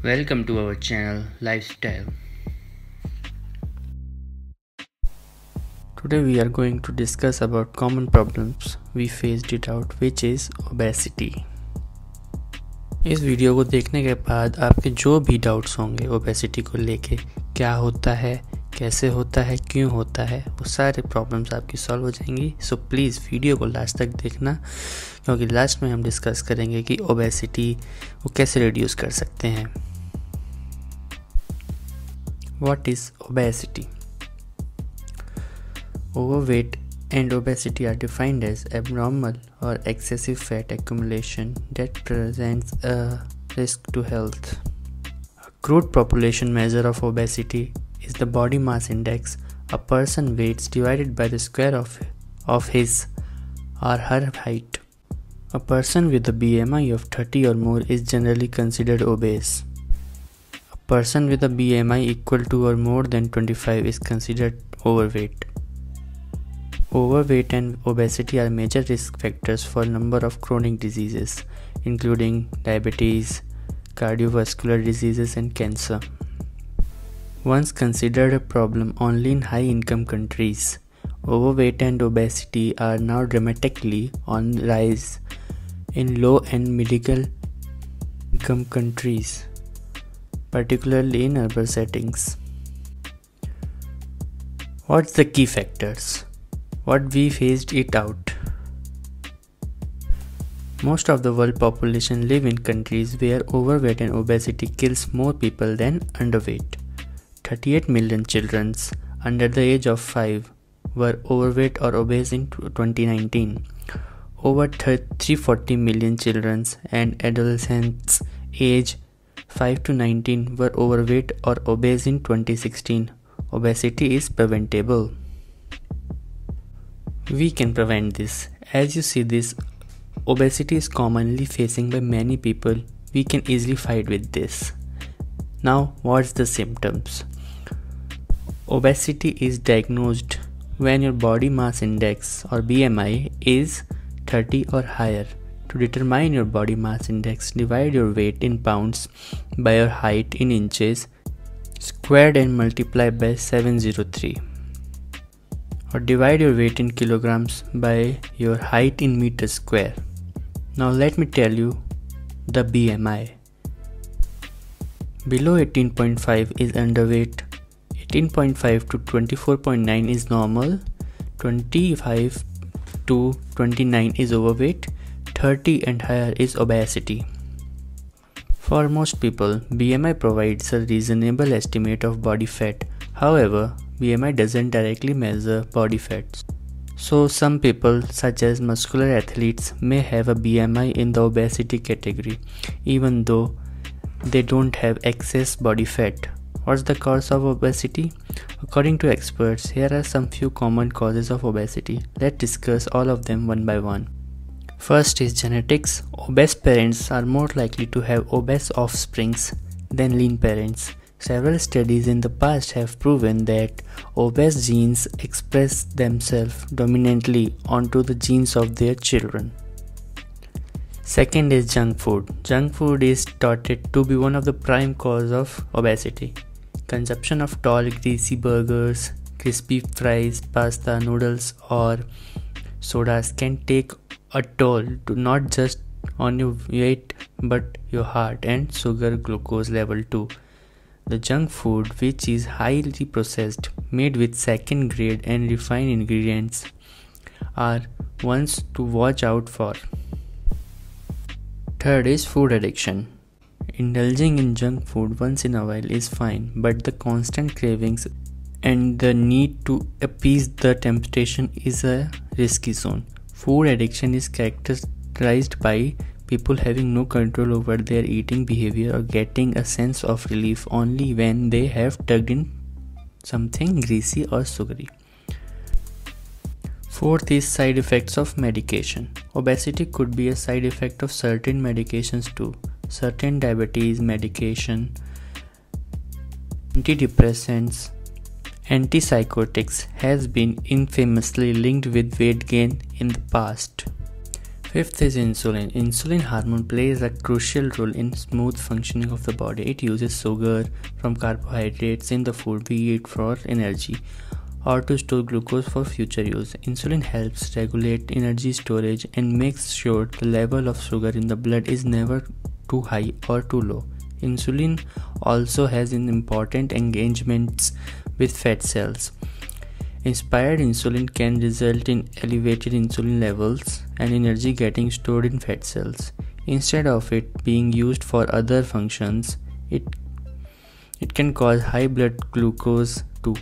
Welcome to our channel Lifestyle. Today we are going to discuss about common problems we faced it out, which is obesity. इस video को देखने के बाद आपके जो भी डाउट्स होंगे ओबेसिटी को लेके, क्या होता है, कैसे होता है, क्यों होता है, वो सारे प्रॉब्लम्स आपकी सॉल्व हो जाएंगी। सो प्लीज़ वीडियो को लास्ट तक देखना, क्योंकि लास्ट में हम डिस्कस करेंगे कि ओबेसिटी वो कैसे रिड्यूस कर सकते हैं। What is obesity? Overweight and obesity are defined as abnormal or excessive fat accumulation that presents a risk to health. A crude population measure of obesity is the body mass index, a person's weight divided by the square of his or her height. A person with a BMI of 30 or more is generally considered obese. Person with a BMI equal to or more than 25 is considered overweight. Overweight and obesity are major risk factors for a number of chronic diseases, including diabetes, cardiovascular diseases, and cancer. Once considered a problem only in high-income countries, overweight and obesity are now dramatically on the rise in low and middle-income countries, particularly in urban settings. What's the key factors? What we faced it out? Most of the world population live in countries where overweight and obesity kills more people than underweight. 38 million children under the age of 5 were overweight or obese in 2019. Over 340 million children and adolescents aged 5 to 19 were overweight or obese in 2016. Obesity is preventable. We can prevent this. As you see this, obesity is commonly facing by many people. We can easily fight with this. Now, what's the symptoms? Obesity is diagnosed when your body mass index or BMI is 30 or higher. To determine your body mass index, divide your weight in pounds by your height in inches squared and multiply by 703. Or divide your weight in kilograms by your height in meters square. Now let me tell you the BMI. Below 18.5 is underweight, 18.5 to 24.9 is normal, 25 to 29 is overweight, 30 and higher is obesity. For most people, BMI provides a reasonable estimate of body fat. However, BMI doesn't directly measure body fat. So some people, such as muscular athletes, may have a BMI in the obesity category, even though they don't have excess body fat. What's the cause of obesity? According to experts, here are some few common causes of obesity. Let's discuss all of them one by one. First is genetics. Obese parents are more likely to have obese offsprings than lean parents. Several studies in the past have proven that obese genes express themselves dominantly onto the genes of their children. Second is junk food. Junk food is touted to be one of the prime cause of obesity. Consumption of tall, greasy burgers, crispy fries, pasta, noodles, or sodas can take a toll to not just on your weight but your heart and sugar glucose level too. The junk food, which is highly processed, made with second grade and refined ingredients, are ones to watch out for. Third is food addiction. Indulging in junk food once in a while is fine, but the constant cravings and the need to appease the temptation is a risky zone. Food addiction is characterized by people having no control over their eating behavior or getting a sense of relief only when they have tugged in something greasy or sugary. Fourth is side effects of medication. Obesity could be a side effect of certain medications too. Certain diabetes medication, antidepressants, antipsychotics has been infamously linked with weight gain in the past. Fifth is insulin. Insulin hormone plays a crucial role in smooth functioning of the body. It uses sugar from carbohydrates in the food we eat for energy or to store glucose for future use. Insulin helps regulate energy storage and makes sure the level of sugar in the blood is never too high or too low. Insulin also has an important engagements with fat cells. Inspired insulin can result in elevated insulin levels and energy getting stored in fat cells. Instead of it being used for other functions, it can cause high blood glucose too,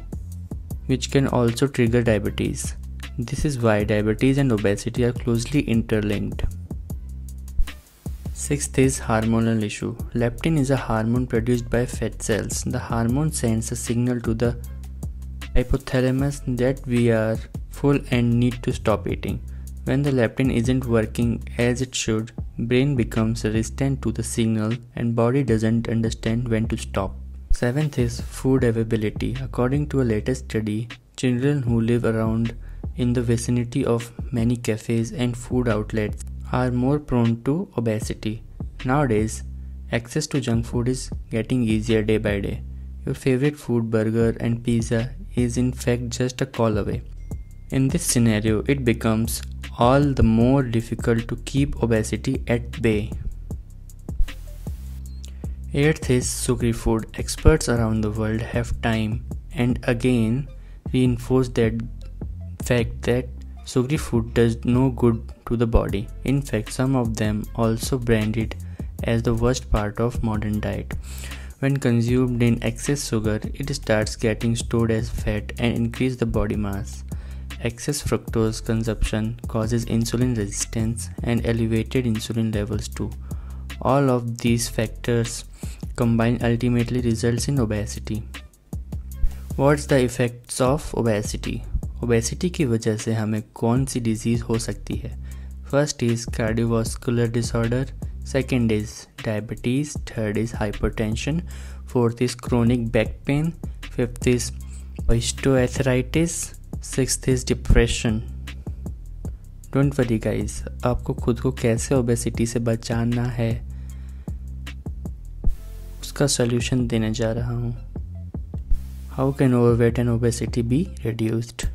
which can also trigger diabetes. This is why diabetes and obesity are closely interlinked. Sixth is hormonal issue. Leptin is a hormone produced by fat cells. The hormone sends a signal to the hypothalamus that we are full and need to stop eating. When the leptin isn't working as it should, brain becomes resistant to the signal and body doesn't understand when to stop. Seventh is food availability. According to a latest study, children who live around in the vicinity of many cafes and food outlets are more prone to obesity. Nowadays, access to junk food is getting easier day by day. Your favorite food, burger and pizza, is in fact just a call away. In this scenario, it becomes all the more difficult to keep obesity at bay. Eighth is sugary food. Experts around the world have time and again reinforced that fact that sugary food does no good to the body. In fact, some of them also brand it as the worst part of modern diet. When consumed in excess sugar, it starts getting stored as fat and increase the body mass. Excess fructose consumption causes insulin resistance and elevated insulin levels too. All of these factors combined ultimately results in obesity. What's the effects of obesity? Obesity की वजह से हमें कौन सी disease हो सकती है? First is cardiovascular disorder. Second is diabetes. Third is hypertension. Fourth is chronic back pain. Fifth is osteoarthritis. Sixth is depression. Don't worry guys, आपको खुद को कैसे obesity से बचाना है उसका solution देने जा रहा हूँ. How can overweight and obesity be reduced?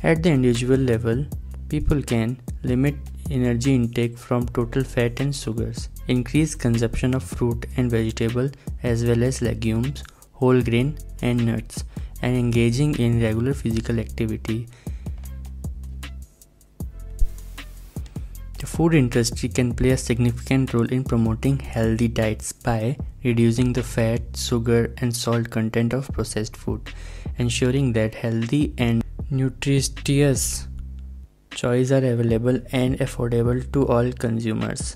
At the individual level, people can limit energy intake from total fat and sugars, increase consumption of fruit and vegetable as well as legumes, whole grain and nuts, and engaging in regular physical activity. The food industry can play a significant role in promoting healthy diets by reducing the fat, sugar, and salt content of processed food, ensuring that healthy and nutritious choices are available and affordable to all consumers.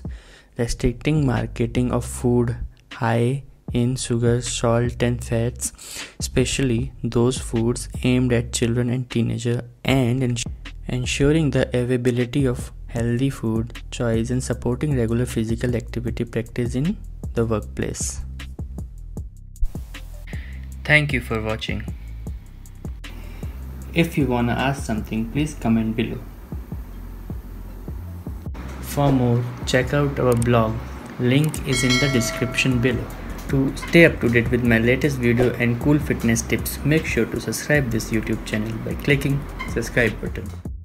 Restricting marketing of food high in sugar, salt, and fats, especially those foods aimed at children and teenagers, and ensuring the availability of healthy food choice and supporting regular physical activity practice in the workplace. Thank you for watching. If you wanna ask something, please comment below. For more, check out our blog. Link is in the description below. To stay up to date with my latest video and cool fitness tips, make sure to subscribe this YouTube channel by clicking subscribe button.